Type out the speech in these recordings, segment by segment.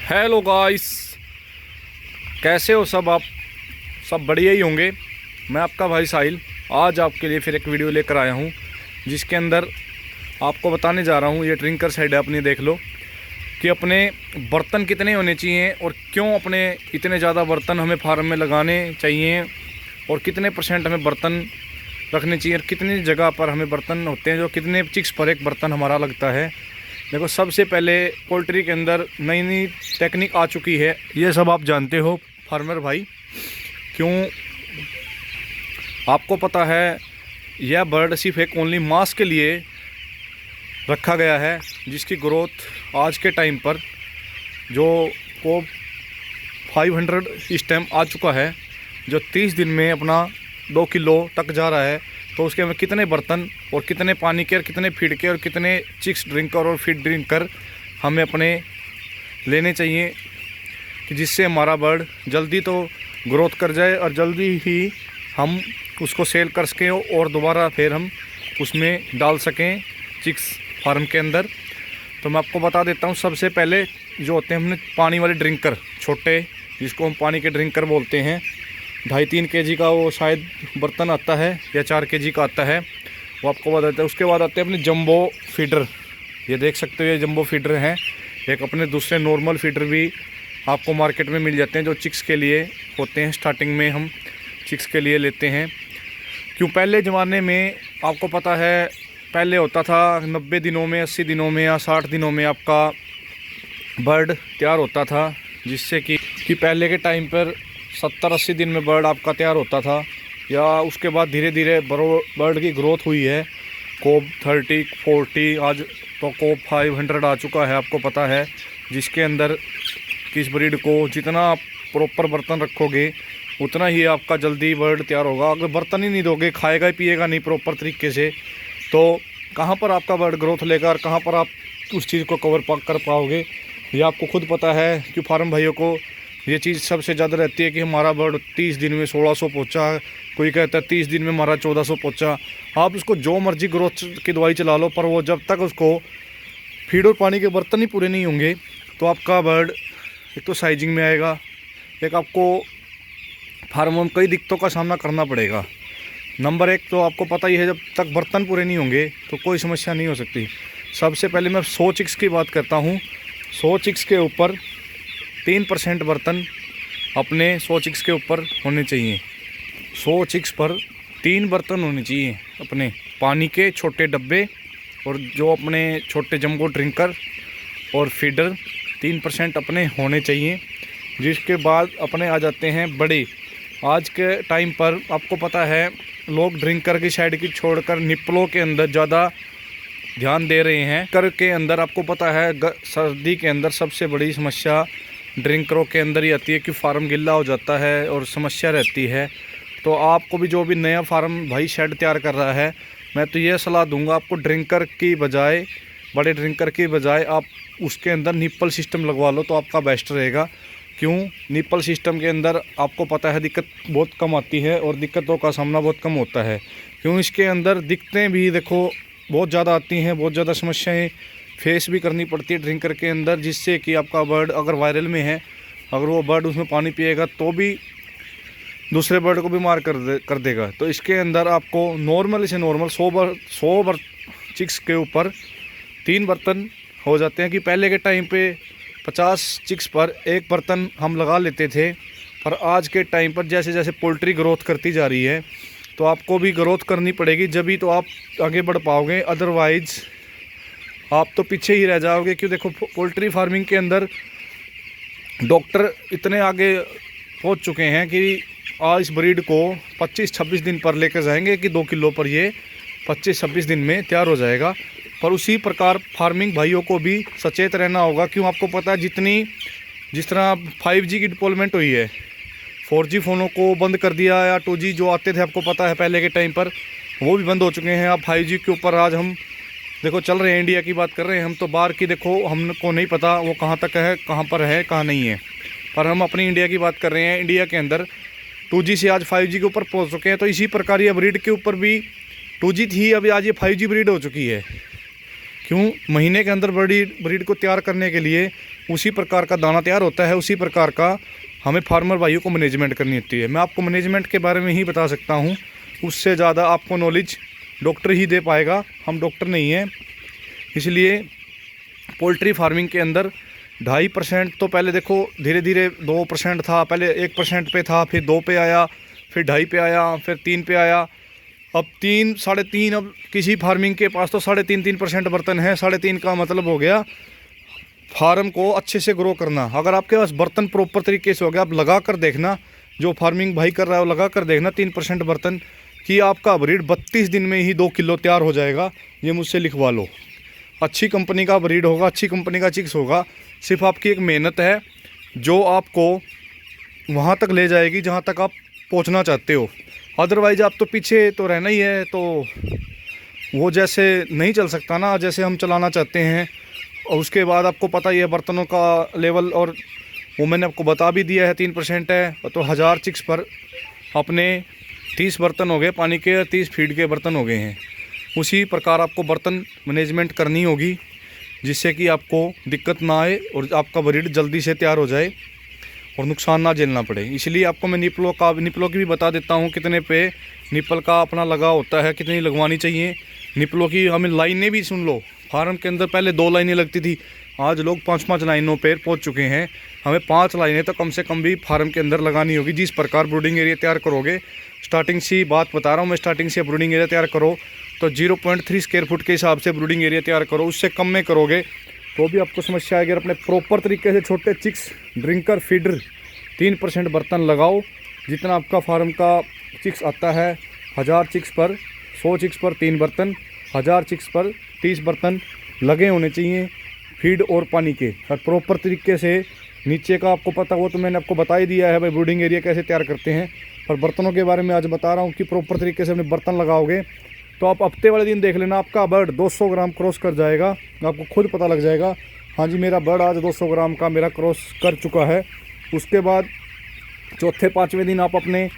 Hello guys, कैसे हो सब आप? सब बढ़िया ही होंगे। मैं आपका भाई साहिल आज आपके लिए फिर एक वीडियो लेकर आया हूँ, जिसके अंदर आपको बताने जा रहा हूँ। ये ड्रिंकर साइड है अपनी, देख लो कि अपने बर्तन कितने होने चाहिए और क्यों अपने इतने ज़्यादा बर्तन हमें फार्म में लगाने चाहिए और कितने परसेंट हमें बर्तन रखने चाहिए और कितनी जगह पर हमें बर्तन होते हैं, जो कितने चिक्स पर एक बर्तन हमारा लगता है। देखो, सबसे पहले पोल्ट्री के अंदर नई नई टेक्निक आ चुकी है, ये सब आप जानते हो फार्मर भाई। क्यों आपको पता है, यह बर्ड सिर्फ एक ओनली मांस के लिए रखा गया है, जिसकी ग्रोथ आज के टाइम पर जो को 500 इस टाइम आ चुका है, जो 30 दिन में अपना 2 किलो तक जा रहा है। तो उसके में कितने बर्तन और कितने पानी के और कितने फीड के और कितने चिक्स ड्रिंकर और फीड ड्रिंकर हमें अपने लेने चाहिए, कि जिससे हमारा बर्ड जल्दी तो ग्रोथ कर जाए और जल्दी ही हम उसको सेल कर सकें और दोबारा फिर हम उसमें डाल सकें चिक्स फार्म के अंदर। तो मैं आपको बता देता हूँ, सबसे पहले जो होते हैं हमने पानी वाले ड्रिंकर, छोटे, जिसको हम पानी के ड्रिंकर बोलते हैं, 2.5-3 kg का वो शायद बर्तन आता है या 4 kg का आता है, वो आपको बताते हैं। उसके बाद आते हैं अपने जंबो फीडर, ये देख सकते हो, ये जंबो फीडर हैं। एक अपने दूसरे नॉर्मल फीडर भी आपको मार्केट में मिल जाते हैं, जो चिक्स के लिए होते हैं। स्टार्टिंग में हम चिक्स के लिए लेते हैं। क्यों, पहले ज़माने में आपको पता है, पहले होता था 90 दिनों में, 80 दिनों में या 60 दिनों में आपका बर्ड तैयार होता था, जिससे कि पहले के टाइम पर 70-80 दिन में बर्ड आपका तैयार होता था। या उसके बाद धीरे धीरे बर्ड की ग्रोथ हुई है, कोब 30-40, आज तो कोब 500 आ चुका है, आपको पता है। जिसके अंदर किस ब्रीड को जितना आप प्रॉपर बर्तन रखोगे उतना ही आपका जल्दी बर्ड तैयार होगा। अगर बर्तन ही नहीं दोगे, खाएगा ही पिएगा नहीं प्रॉपर तरीके से, तो कहाँ पर आपका बर्ड ग्रोथ लेगा और कहाँ पर आप उस चीज़ को कवर कर पाओगे, ये आपको खुद पता है। कि फार्म भाइयों को ये चीज़ सबसे ज़्यादा रहती है कि हमारा बर्ड 30 दिन में 1600 पहुँचा, कोई कहता है 30 दिन में हमारा 1400 पहुँचा। आप उसको जो मर्जी ग्रोथ की दवाई चला लो, पर वो जब तक उसको फीड और पानी के बर्तन ही पूरे नहीं होंगे, तो आपका बर्ड एक तो साइजिंग में आएगा, एक आपको फार्म में कई दिक्कतों का सामना करना पड़ेगा। नंबर 1 तो आपको पता ही है, जब तक बर्तन पूरे नहीं होंगे तो कोई समस्या नहीं हो सकती। सबसे पहले मैं 100 चिक्स की बात करता हूँ। 100 चिक्स के ऊपर 3% बर्तन अपने 100 चिक्स के ऊपर होने चाहिए। 100 चिक्स पर 3 बर्तन होने चाहिए अपने पानी के छोटे डब्बे, और जो अपने छोटे जंबो ड्रिंकर और फीडर 3% अपने होने चाहिए। जिसके बाद अपने आ जाते हैं बड़े। आज के टाइम पर आपको पता है, लोग ड्रिंकर की साइड की छोड़कर निप्पलों के अंदर ज़्यादा ध्यान दे रहे हैं। कर के अंदर आपको पता है, सर्दी के अंदर सबसे बड़ी समस्या ड्रिंकरों के अंदर ही आती है कि फार्म गिल्ला हो जाता है और समस्या रहती है। तो आपको भी, जो भी नया फार्म भाई शेड तैयार कर रहा है, मैं तो ये सलाह दूंगा आपको, ड्रिंकर की बजाय, बड़े ड्रिंकर की बजाय आप उसके अंदर निप्पल सिस्टम लगवा लो तो आपका बेस्ट रहेगा। क्यों, निप्पल सिस्टम के अंदर आपको पता है दिक्कत बहुत कम आती है और दिक्कतों का सामना बहुत कम होता है। क्यों, इसके अंदर दिक्कतें भी देखो बहुत ज़्यादा आती हैं, बहुत ज़्यादा समस्याएं फेस भी करनी पड़ती है ड्रिंकर के अंदर, जिससे कि आपका बर्ड अगर वायरल में है, अगर वो बर्ड उसमें पानी पिएगा तो भी दूसरे बर्ड को भी मार कर देगा। तो इसके अंदर आपको नॉर्मल से नॉर्मल 100 चिक्स के ऊपर 3 बर्तन हो जाते हैं। कि पहले के टाइम पे 50 चिक्स पर 1 बर्तन हम लगा लेते थे, पर आज के टाइम पर जैसे जैसे पोल्ट्री ग्रोथ करती जा रही है, तो आपको भी ग्रोथ करनी पड़ेगी, जब भी तो आप आगे बढ़ पाओगे, अदरवाइज़ आप तो पीछे ही रह जाओगे। क्यों, देखो पोल्ट्री फार्मिंग के अंदर डॉक्टर इतने आगे पहुंच चुके हैं कि आज इस ब्रीड को 25-26 दिन पर लेकर जाएंगे कि 2 किलो पर ये 25-26 दिन में तैयार हो जाएगा। पर उसी प्रकार फार्मिंग भाइयों को भी सचेत रहना होगा। क्यों, आपको पता है, जिस तरह 5G की डिप्लॉयमेंट हुई है, 4G फ़ोनों को बंद कर दिया, या 2G जो आते थे आपको पता है पहले के टाइम पर, वो भी बंद हो चुके हैं। अब 5G के ऊपर आज हम देखो चल रहे हैं, इंडिया की बात कर रहे हैं हम, तो बाहर की देखो हमको नहीं पता वो कहाँ तक है, कहाँ पर है, कहाँ नहीं है, पर हम अपनी इंडिया की बात कर रहे हैं। इंडिया के अंदर 2G से आज 5G के ऊपर पहुँच चुके हैं। तो इसी प्रकार ये ब्रीड के ऊपर भी 2G थी, अभी आज ये 5G ब्रीड हो चुकी है। क्यों, महीने के अंदर ब्रीड को तैयार करने के लिए उसी प्रकार का दाना तैयार होता है, उसी प्रकार का हमें फार्मर भाइयों को मैनेजमेंट करनी होती है। मैं आपको मैनेजमेंट के बारे में ही बता सकता हूँ, उससे ज़्यादा आपको नॉलेज डॉक्टर ही दे पाएगा, हम डॉक्टर नहीं हैं। इसलिए पोल्ट्री फार्मिंग के अंदर 2.5% तो पहले देखो धीरे धीरे 2% था, पहले 1% पे था, फिर 2 पे आया, फिर 2.5 पे आया, फिर 3 पे आया, अब 3, 3.5। अब किसी फार्मिंग के पास तो 3.5% बर्तन है। 3.5 का मतलब हो गया फार्म को अच्छे से ग्रो करना। अगर आपके पास बर्तन प्रॉपर तरीके से हो गया, आप लगा कर देखना, जो फार्मिंग भाई कर रहा है वो लगा कर देखना 3% बर्तन कि आपका ब्रीड 32 दिन में ही 2 किलो तैयार हो जाएगा। ये मुझसे लिखवा लो। अच्छी कंपनी का ब्रीड होगा, अच्छी कंपनी का चिक्स होगा। सिर्फ आपकी एक मेहनत है जो आपको वहाँ तक ले जाएगी जहाँ तक आप पहुँचना चाहते हो। अदरवाइज आप तो पीछे तो रहना ही है, तो वो जैसे नहीं चल सकता ना जैसे हम चलाना चाहते हैं। और उसके बाद आपको पता ही है बर्तनों का लेवल, और वो मैंने आपको बता भी दिया है 3% है। तो 1000 चिक्स पर अपने 30 बर्तन हो गए पानी के, 30 फीड के बर्तन हो गए हैं। उसी प्रकार आपको बर्तन मैनेजमेंट करनी होगी जिससे कि आपको दिक्कत ना आए और आपका ब्रीड जल्दी से तैयार हो जाए और नुकसान ना झेलना पड़े। इसलिए आपको मैं निपलों की भी बता देता हूँ कितने पे निपल का अपना लगा होता है, कितनी लगवानी चाहिए। निपलों की हमें लाइनें भी सुन लो। फार्म के अंदर पहले 2 लाइनें लगती थी, आज लोग 5-5 लाइनों पर पहुँच चुके हैं। हमें 5 लाइनें तो कम से कम भी फार्म के अंदर लगानी होगी। जिस प्रकार ब्रूडिंग एरिया तैयार करोगे, स्टार्टिंग से बात बता रहा हूँ मैं, स्टार्टिंग से ब्रूडिंग एरिया तैयार करो तो 0.3 स्क्वायर फुट के हिसाब से ब्रूडिंग एरिया तैयार करो। उससे कम में करोगे तो भी आपको समस्या आएगी। अपने प्रॉपर तरीके से छोटे चिक्स, ड्रिंकर, फीडर 3% बर्तन लगाओ। जितना आपका फार्म का चिक्स आता है, 1000 चिक्स पर 100 चिक्स पर 3 बर्तन, 1000 चिक्स पर 30 बर्तन लगे होने चाहिए फीड और पानी के। और प्रॉपर तरीके से नीचे का आपको पता हो तो मैंने आपको बता ही दिया है भाई ब्रूडिंग एरिया कैसे तैयार करते हैं। पर बर्तनों के बारे में आज बता रहा हूँ कि प्रॉपर तरीके से अपने बर्तन लगाओगे तो आप हफ्ते वाले दिन देख लेना आपका बर्ड 200 ग्राम क्रॉस कर जाएगा। आपको खुद पता लग जाएगा, हाँ जी मेरा बर्ड आज 200 ग्राम का मेरा क्रॉस कर चुका है। उसके बाद चौथे 5वें दिन आप अपने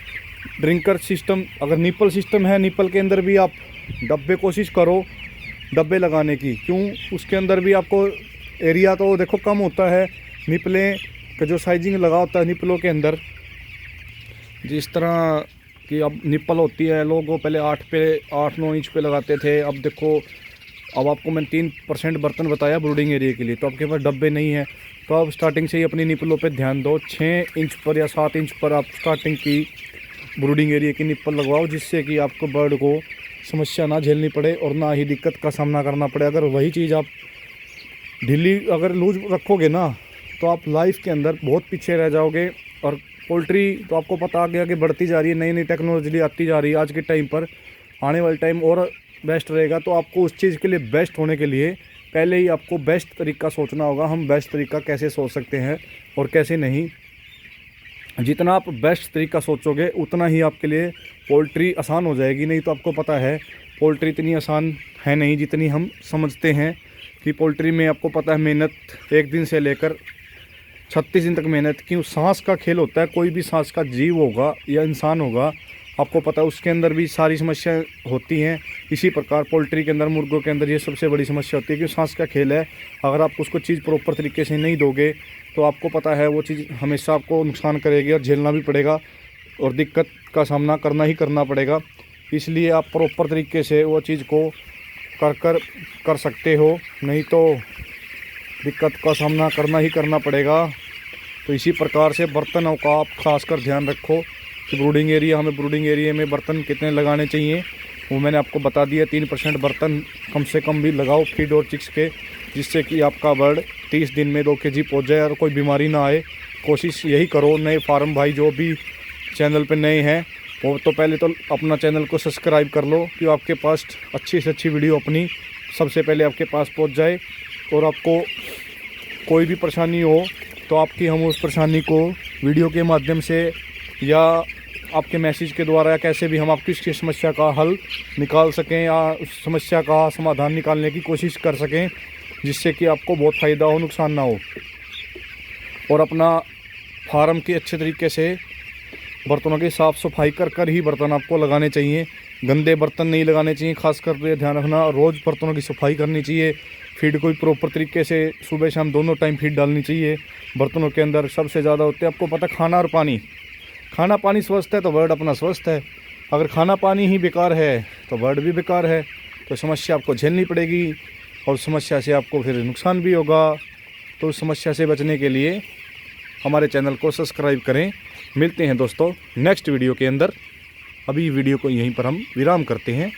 ड्रिंकर सिस्टम, अगर निपल सिस्टम है, निपल के अंदर भी आप डब्बे कोशिश करो डब्बे लगाने की। क्यों, उसके अंदर भी आपको एरिया तो देखो कम होता है। निपलें का जो साइजिंग लगा होता है निपलों के अंदर, जिस तरह कि अब निपल होती है, लोग वो पहले 8-9 इंच पे लगाते थे। अब देखो, अब आपको मैंने 3% बर्तन बताया ब्रूडिंग एरिया के लिए, तो आपके पास डब्बे नहीं है तो आप स्टार्टिंग से ही अपनी निपलों पे ध्यान दो। 6 इंच पर या 7 इंच पर आप स्टार्टिंग की ब्रूडिंग एरिया की निपल लगवाओ, जिससे कि आपको बर्ड को समस्या ना झेलनी पड़े और ना ही दिक्कत का सामना करना पड़े। अगर वही चीज़ आप ढीली अगर लूज रखोगे ना तो आप लाइफ के अंदर बहुत पीछे रह जाओगे। और पोल्ट्री तो आपको पता आ गया कि बढ़ती जा रही है, नई नई टेक्नोलॉजी आती जा रही है। आज के टाइम पर आने वाले टाइम और बेस्ट रहेगा। तो आपको उस चीज़ के लिए बेस्ट होने के लिए पहले ही आपको बेस्ट तरीका सोचना होगा। हम बेस्ट तरीका कैसे सोच सकते हैं और कैसे नहीं। जितना आप बेस्ट तरीका सोचोगे उतना ही आपके लिए पोल्ट्री आसान हो जाएगी। नहीं तो आपको पता है पोल्ट्री इतनी आसान है नहीं जितनी हम समझते हैं। कि पोल्ट्री में आपको पता है मेहनत 1 दिन से लेकर 36 दिन तक मेहनत की। सांस का खेल होता है। कोई भी सांस का जीव होगा या इंसान होगा, आपको पता है उसके अंदर भी सारी समस्याएं होती हैं। इसी प्रकार पोल्ट्री के अंदर, मुर्गों के अंदर ये सबसे बड़ी समस्या होती है कि सांस का खेल है। अगर आप उसको चीज़ प्रॉपर तरीके से नहीं दोगे तो आपको पता है वो चीज़ हमेशा आपको नुकसान करेगी और झेलना भी पड़ेगा और दिक्कत का सामना करना ही करना पड़ेगा। इसलिए आप प्रॉपर तरीके से वो चीज़ को कर सकते हो, नहीं तो दिक्कत का सामना करना ही करना पड़ेगा। तो इसी प्रकार से बर्तनों का आप खासकर ध्यान रखो कि ब्रूडिंग एरिया, हमें ब्रूडिंग एरिया में बर्तन कितने लगाने चाहिए वो मैंने आपको बता दिया। 3% बर्तन कम से कम भी लगाओ फीड और चिक्स के, जिससे कि आपका बर्ड 30 दिन में 2 kg पहुँच जाए और कोई बीमारी ना आए। कोशिश यही करो। नए फार्म भाई जो भी चैनल पे नए हैं वो तो पहले तो अपना चैनल को सब्सक्राइब कर लो कि आपके पास अच्छी से अच्छी वीडियो अपनी सबसे पहले आपके पास पहुंच जाए। और आपको कोई भी परेशानी हो तो आपकी हम उस परेशानी को वीडियो के माध्यम से या आपके मैसेज के द्वारा या कैसे भी हम आपकी उसकी समस्या का हल निकाल सकें या उस समस्या का समाधान निकालने की कोशिश कर सकें, जिससे कि आपको बहुत फ़ायदा हो, नुकसान ना हो। और अपना फार्म की अच्छे तरीके से बर्तनों की साफ़ सफाई कर ही बर्तन आपको लगाने चाहिए। गंदे बर्तन नहीं लगाने चाहिए। खासकर ये ध्यान रखना, रोज़ बर्तनों की सफाई करनी चाहिए। फीड कोई प्रॉपर तरीके से सुबह शाम दोनों टाइम फीड डालनी चाहिए। बर्तनों के अंदर सबसे ज़्यादा होते हैं, आपको पता, खाना और पानी। खाना पानी स्वस्थ है तो बर्ड अपना स्वस्थ है, अगर खाना पानी ही बेकार है तो बर्ड भी बेकार है। तो समस्या आपको झेलनी पड़ेगी और समस्या से आपको फिर नुकसान भी होगा। तो उस समस्या से बचने के लिए हमारे चैनल को सब्सक्राइब करें। मिलते हैं दोस्तों नेक्स्ट वीडियो के अंदर। अभी वीडियो को यहीं पर हम विराम करते हैं।